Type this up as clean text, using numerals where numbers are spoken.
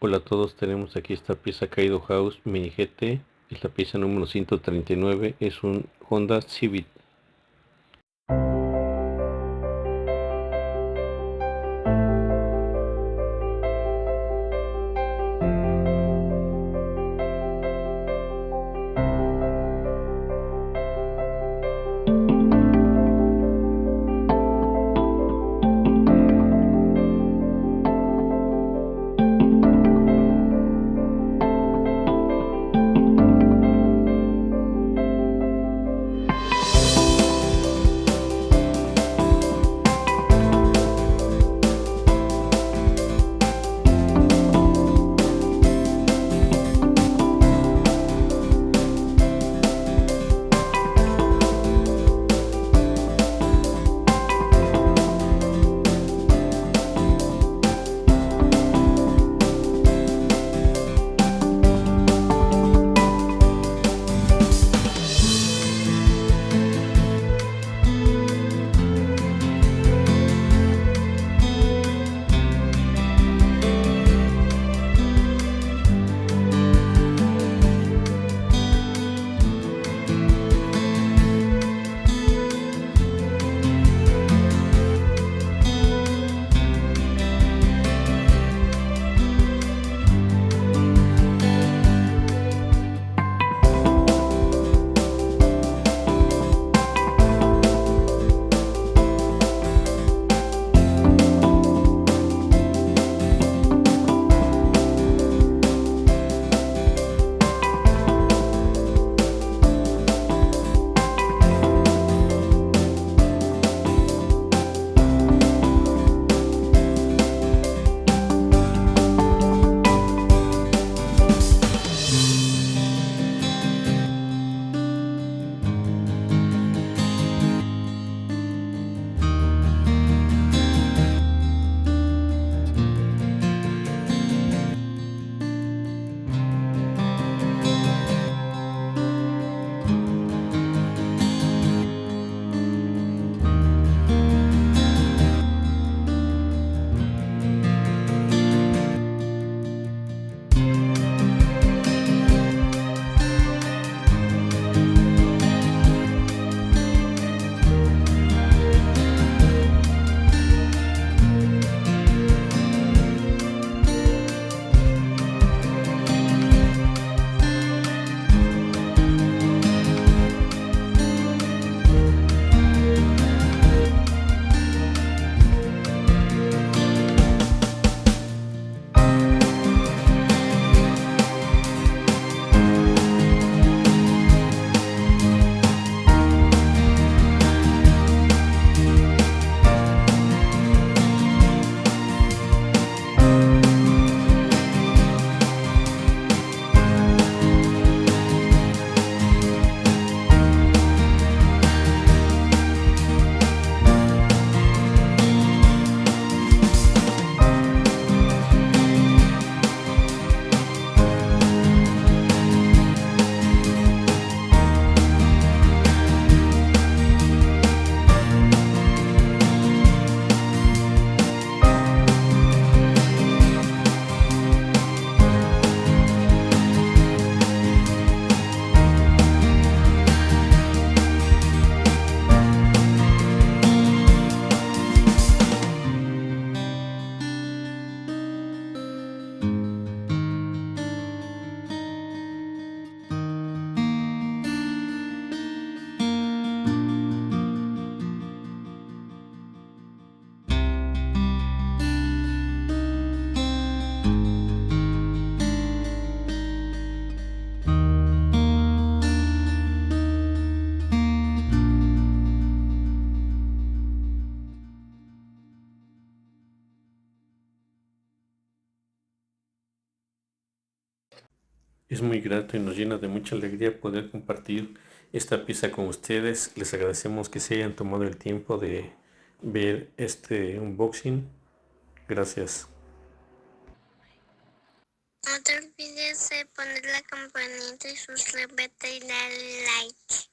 Hola a todos, tenemos aquí esta pieza Kaido House MiniGT, es la pieza número 139, es un Honda Civic. Es muy grato y nos llena de mucha alegría poder compartir esta pieza con ustedes. Les agradecemos que se hayan tomado el tiempo de ver este unboxing. Gracias. No te olvides de poner la campanita y suscríbete y darle like.